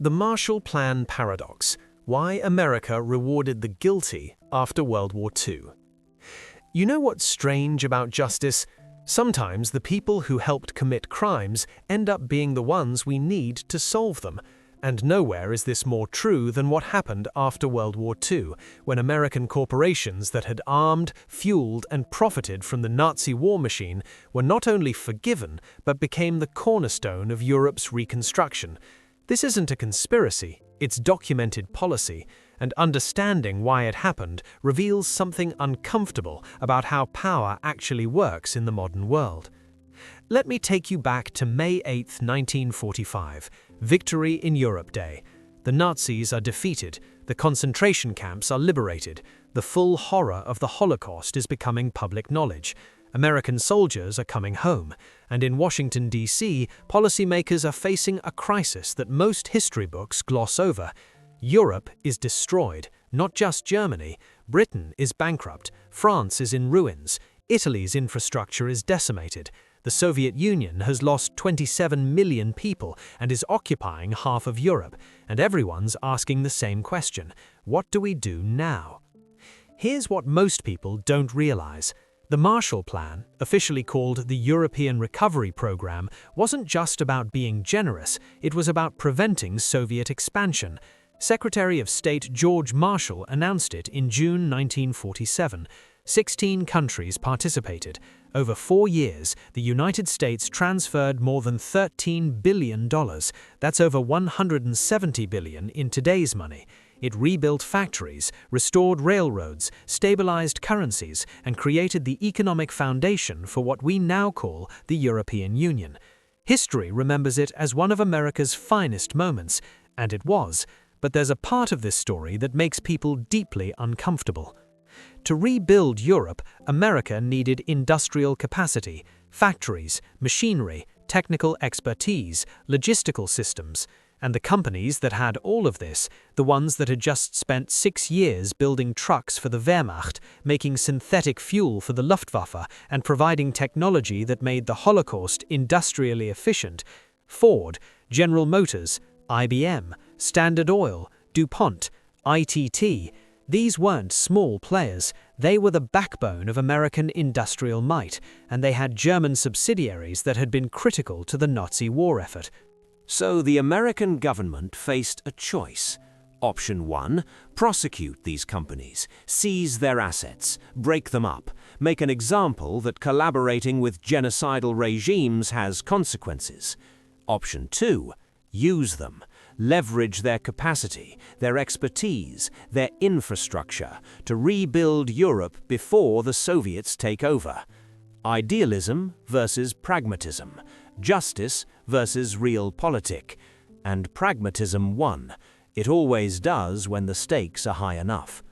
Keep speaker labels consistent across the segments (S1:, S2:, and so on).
S1: The Marshall Plan Paradox: Why America Rewarded the Guilty After World War II. You know what's strange about justice? Sometimes the people who helped commit crimes end up being the ones we need to solve them. And nowhere is this more true than what happened after World War II, when American corporations that had armed, fueled, and profited from the Nazi war machine were not only forgiven, but became the cornerstone of Europe's reconstruction. This isn't a conspiracy, it's documented policy, and understanding why it happened reveals something uncomfortable about how power actually works in the modern world. Let me take you back to May 8, 1945, Victory in Europe Day. The Nazis are defeated, the concentration camps are liberated, the full horror of the Holocaust is becoming public knowledge. American soldiers are coming home, and in Washington, D.C., policymakers are facing a crisis that most history books gloss over. Europe is destroyed, not just Germany. Britain is bankrupt, France is in ruins, Italy's infrastructure is decimated. The Soviet Union has lost 27 million people and is occupying half of Europe, and everyone's asking the same question: what do we do now? Here's what most people don't realize. The Marshall Plan, officially called the European Recovery Program, wasn't just about being generous, it was about preventing Soviet expansion. Secretary of State George Marshall announced it in June 1947. 16 countries participated. Over 4 years, the United States transferred more than $13 billion. That's over $170 billion in today's money. It rebuilt factories, restored railroads, stabilized currencies, and created the economic foundation for what we now call the European Union. History remembers it as one of America's finest moments, and it was, but there's a part of this story that makes people deeply uncomfortable. To rebuild Europe, America needed industrial capacity, factories, machinery, technical expertise, logistical systems. And the companies that had all of this, the ones that had just spent 6 years building trucks for the Wehrmacht, making synthetic fuel for the Luftwaffe, and providing technology that made the Holocaust industrially efficient, Ford, General Motors, IBM, Standard Oil, DuPont, ITT, these weren't small players. They were the backbone of American industrial might, and they had German subsidiaries that had been critical to the Nazi war effort.
S2: So the American government faced a choice. Option 1, prosecute these companies, seize their assets, break them up, make an example that collaborating with genocidal regimes has consequences. Option 2, use them, leverage their capacity, their expertise, their infrastructure to rebuild Europe before the Soviets take over. Idealism versus pragmatism, justice versus realpolitik, and pragmatism won. It always does when the stakes are high enough.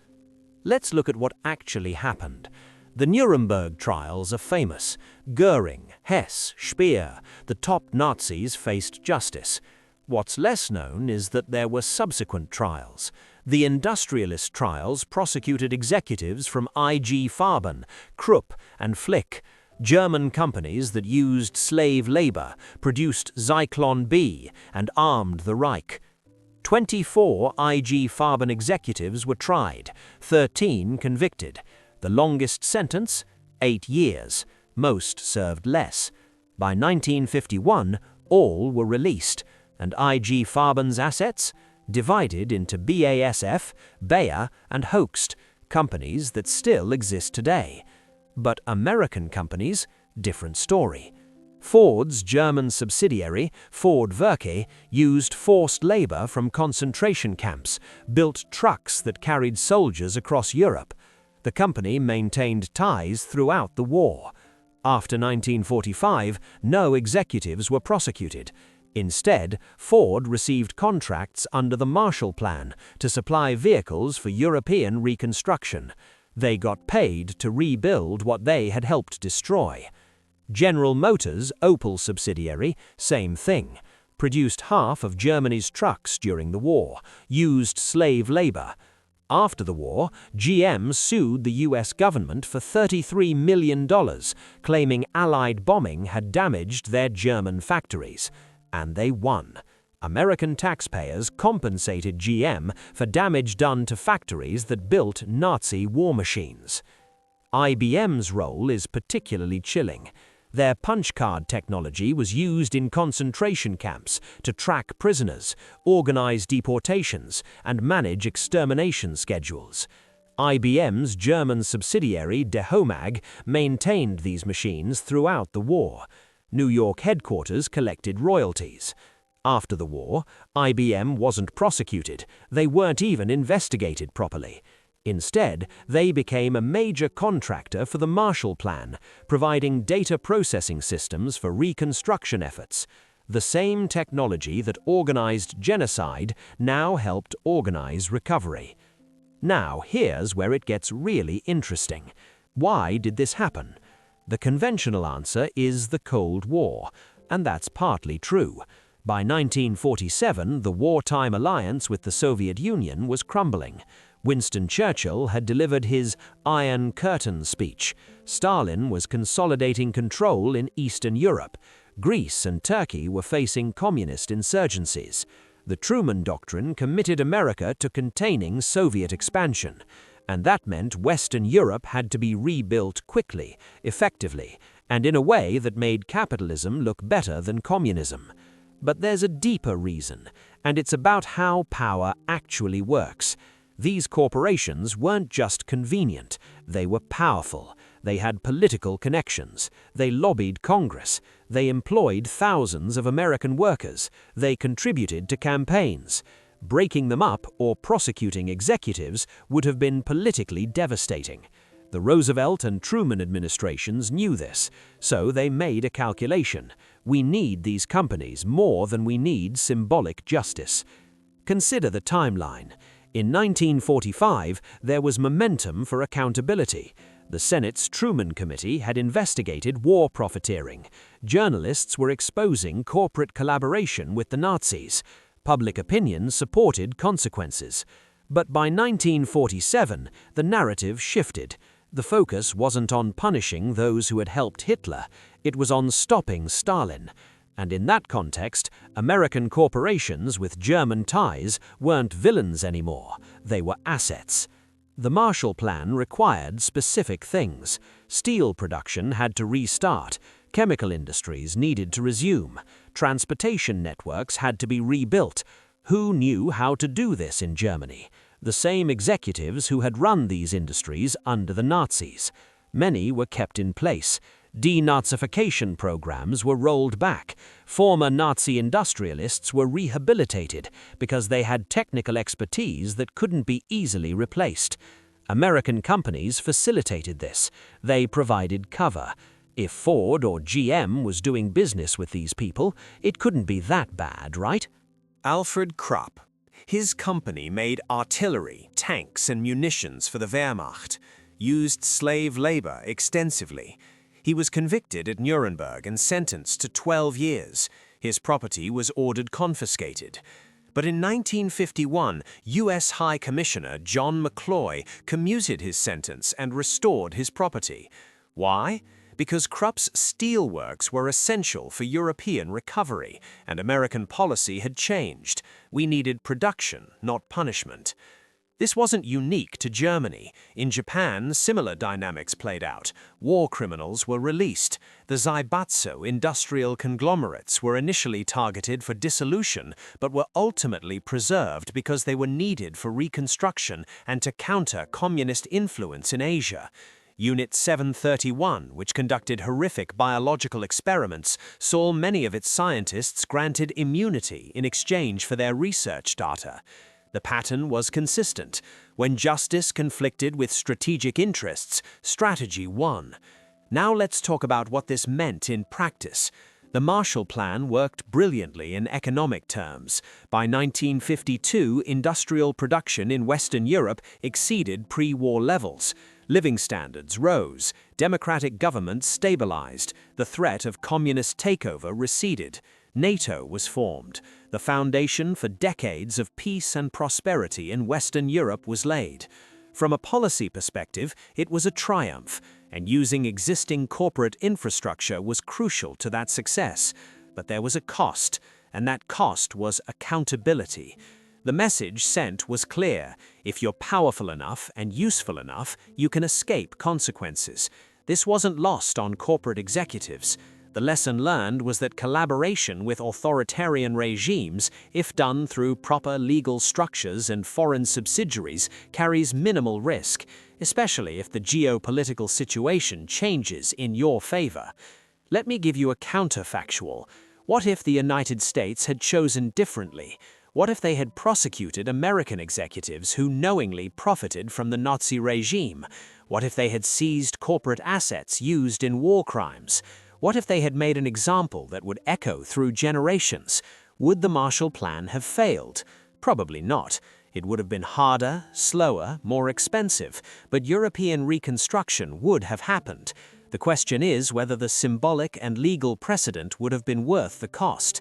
S2: Let's look at what actually happened. The Nuremberg trials are famous. Goering, Hess, Speer, the top Nazis faced justice. What's less known is that there were subsequent trials. The industrialist trials prosecuted executives from IG Farben, Krupp, and Flick, German companies that used slave labor, produced Zyklon B, and armed the Reich. 24 IG Farben executives were tried, 13 convicted. The longest sentence? 8 years. Most served less. By 1951, all were released, and IG Farben's assets? Divided into BASF, Bayer, and Hoechst, companies that still exist today. But American companies? Different story. Ford's German subsidiary, Ford Werke, used forced labor from concentration camps, built trucks that carried soldiers across Europe. The company maintained ties throughout the war. After 1945, no executives were prosecuted. Instead, Ford received contracts under the Marshall Plan to supply vehicles for European reconstruction. They got paid to rebuild what they had helped destroy. General Motors' Opel subsidiary, same thing, produced half of Germany's trucks during the war, used slave labor. After the war, GM sued the US government for $33 million, claiming Allied bombing had damaged their German factories. And they won. American taxpayers compensated GM for damage done to factories that built Nazi war machines. IBM's role is particularly chilling. Their punch card technology was used in concentration camps to track prisoners, organize deportations, and manage extermination schedules. IBM's German subsidiary Dehomag maintained these machines throughout the war. New York headquarters collected royalties. After the war, IBM wasn't prosecuted. They weren't even investigated properly. Instead, they became a major contractor for the Marshall Plan, providing data processing systems for reconstruction efforts. The same technology that organized genocide now helped organize recovery. Now, here's where it gets really interesting. Why did this happen? The conventional answer is the Cold War, and that's partly true. By 1947, the wartime alliance with the Soviet Union was crumbling. Winston Churchill had delivered his Iron Curtain speech. Stalin was consolidating control in Eastern Europe. Greece and Turkey were facing communist insurgencies. The Truman Doctrine committed America to containing Soviet expansion, and that meant Western Europe had to be rebuilt quickly, effectively, and in a way that made capitalism look better than communism. But there's a deeper reason, and it's about how power actually works. These corporations weren't just convenient, they were powerful. They had political connections. They lobbied Congress. They employed thousands of American workers. They contributed to campaigns. Breaking them up or prosecuting executives would have been politically devastating. The Roosevelt and Truman administrations knew this, so they made a calculation. We need these companies more than we need symbolic justice. Consider the timeline. In 1945, there was momentum for accountability. The Senate's Truman Committee had investigated war profiteering. Journalists were exposing corporate collaboration with the Nazis. Public opinion supported consequences. But by 1947, the narrative shifted. The focus wasn't on punishing those who had helped Hitler, it was on stopping Stalin. And in that context, American corporations with German ties weren't villains anymore, they were assets. The Marshall Plan required specific things. Steel production had to restart, chemical industries needed to resume, transportation networks had to be rebuilt. Who knew how to do this in Germany? The same executives who had run these industries under the Nazis. Many were kept in place. Denazification programs were rolled back. Former Nazi industrialists were rehabilitated because they had technical expertise that couldn't be easily replaced. American companies facilitated this. They provided cover. If Ford or GM was doing business with these people, it couldn't be that bad, right?
S3: Alfred Krupp. His company made artillery, tanks, and munitions for the Wehrmacht, used slave labor extensively. He was convicted at Nuremberg and sentenced to 12 years. His property was ordered confiscated. But in 1951, U.S. High Commissioner John McCloy commuted his sentence and restored his property. Why? Because Krupp's steelworks were essential for European recovery, and American policy had changed. We needed production, not punishment. This wasn't unique to Germany. In Japan, similar dynamics played out. War criminals were released. The Zaibatsu industrial conglomerates were initially targeted for dissolution, but were ultimately preserved because they were needed for reconstruction and to counter communist influence in Asia. Unit 731, which conducted horrific biological experiments, saw many of its scientists granted immunity in exchange for their research data. The pattern was consistent. When justice conflicted with strategic interests, strategy won. Now let's talk about what this meant in practice. The Marshall Plan worked brilliantly in economic terms. By 1952, industrial production in Western Europe exceeded pre-war levels. Living standards rose, democratic governments stabilized, the threat of communist takeover receded. NATO was formed. The foundation for decades of peace and prosperity in Western Europe was laid. From a policy perspective, it was a triumph, and using existing corporate infrastructure was crucial to that success. But there was a cost. and that cost was accountability. The message sent was clear: if you're powerful enough and useful enough, you can escape consequences. This wasn't lost on corporate executives. The lesson learned was that collaboration with authoritarian regimes, if done through proper legal structures and foreign subsidiaries, carries minimal risk, especially if the geopolitical situation changes in your favor. Let me give you a counterfactual. What if the United States had chosen differently? What if they had prosecuted American executives who knowingly profited from the Nazi regime? What if they had seized corporate assets used in war crimes? What if they had made an example that would echo through generations? Would the Marshall Plan have failed? Probably not. It would have been harder, slower, more expensive, but European reconstruction would have happened. The question is whether the symbolic and legal precedent would have been worth the cost.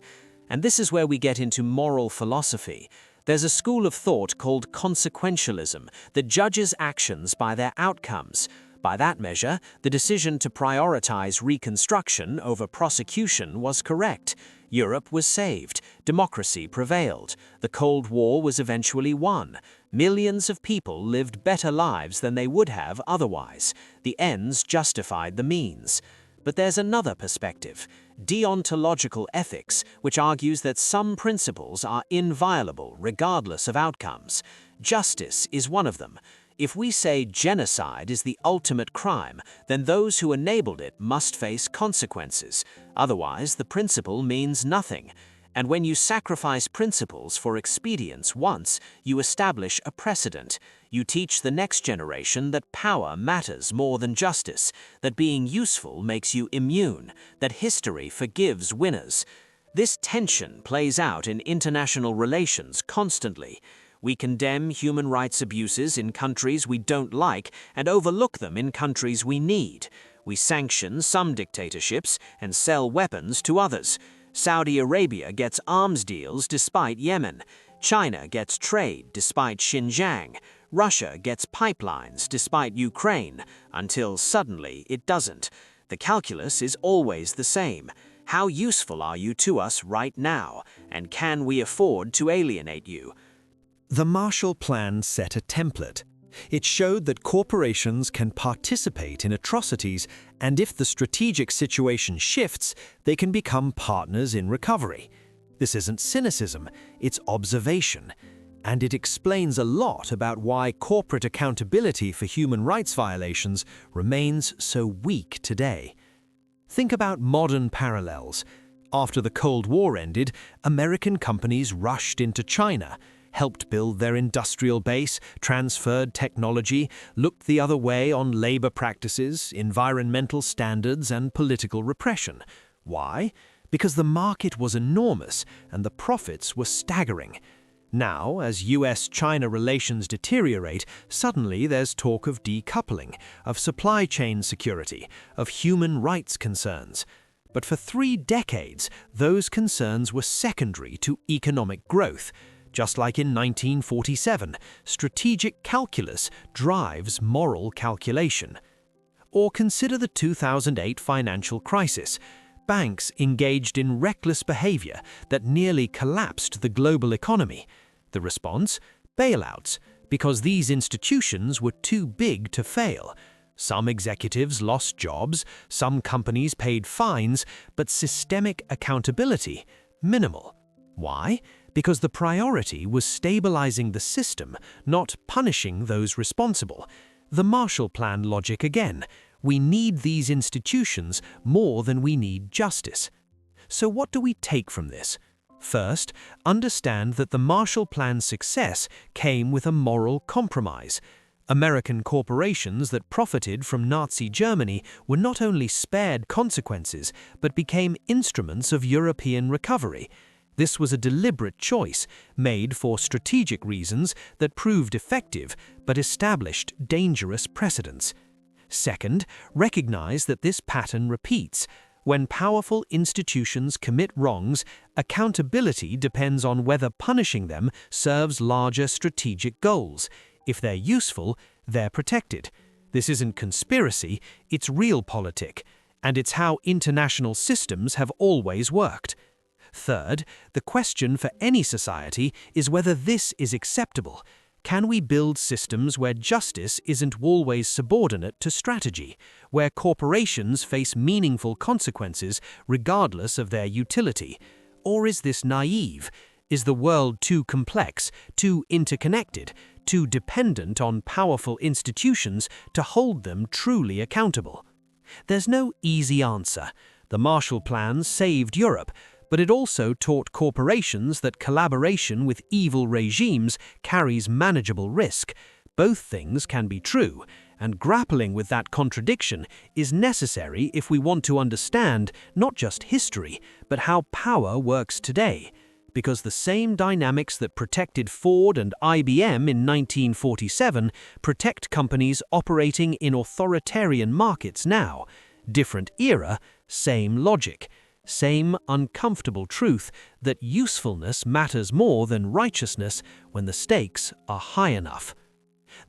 S3: And this is where we get into moral philosophy. There's a school of thought called consequentialism that judges actions by their outcomes. By that measure, the decision to prioritize reconstruction over prosecution was correct. Europe was saved. Democracy prevailed. The Cold War was eventually won. Millions of people lived better lives than they would have otherwise. The ends justified the means. But there's another perspective, deontological ethics, which argues that some principles are inviolable regardless of outcomes. Justice is one of them. If we say genocide is the ultimate crime, then those who enabled it must face consequences. Otherwise, the principle means nothing. And when you sacrifice principles for expedience once, you establish a precedent. You teach the next generation that power matters more than justice, that being useful makes you immune, that history forgives winners. This tension plays out in international relations constantly. We condemn human rights abuses in countries we don't like and overlook them in countries we need. We sanction some dictatorships and sell weapons to others. Saudi Arabia gets arms deals despite Yemen. China gets trade despite Xinjiang. Russia gets pipelines despite Ukraine, until suddenly it doesn't. The calculus is always the same. How useful are you to us right now, and can we afford to alienate you?
S1: The Marshall Plan set a template. It showed that corporations can participate in atrocities, and if the strategic situation shifts, they can become partners in recovery. This isn't cynicism, it's observation. And it explains a lot about why corporate accountability for human rights violations remains so weak today. Think about modern parallels. After the Cold War ended, American companies rushed into China, helped build their industrial base, transferred technology, looked the other way on labor practices, environmental standards, and political repression. Why? Because the market was enormous and the profits were staggering. Now, as US-China relations deteriorate, suddenly there's talk of decoupling, of supply chain security, of human rights concerns. But for 3 decades, those concerns were secondary to economic growth. Just like in 1947, strategic calculus drives moral calculation. Or consider the 2008 financial crisis. Banks engaged in reckless behavior that nearly collapsed the global economy. The response? Bailouts, because these institutions were too big to fail. Some executives lost jobs, some companies paid fines, but systemic accountability, minimal. Why? Because the priority was stabilizing the system, not punishing those responsible. The Marshall Plan logic again. We need these institutions more than we need justice. So what do we take from this? First, understand that the Marshall Plan's success came with a moral compromise. American corporations that profited from Nazi Germany were not only spared consequences, but became instruments of European recovery. This was a deliberate choice, made for strategic reasons that proved effective but established dangerous precedents. Second, recognize that this pattern repeats. When powerful institutions commit wrongs, accountability depends on whether punishing them serves larger strategic goals. If they're useful, they're protected. This isn't conspiracy, it's realpolitik, and it's how international systems have always worked.
S2: Third, the question for any society is whether this is acceptable. Can we build systems where justice isn't always subordinate to strategy, where corporations face meaningful consequences regardless of their utility? Or is this naive? Is the world too complex, too interconnected, too dependent on powerful institutions to hold them truly accountable? There's no easy answer. The Marshall Plan saved Europe, but it also taught corporations that collaboration with evil regimes carries manageable risk. Both things can be true, and grappling with that contradiction is necessary if we want to understand not just history, but how power works today. Because the same dynamics that protected Ford and IBM in 1947 protect companies operating in authoritarian markets now. Different era, same logic. Same uncomfortable truth that usefulness matters more than righteousness when the stakes are high enough.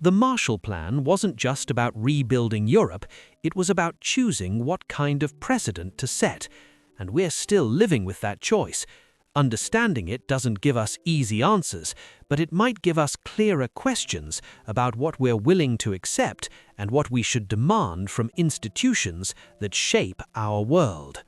S2: The Marshall Plan wasn't just about rebuilding Europe, it was about choosing what kind of precedent to set. And we're still living with that choice. Understanding it doesn't give us easy answers, but it might give us clearer questions about what we're willing to accept and what we should demand from institutions that shape our world.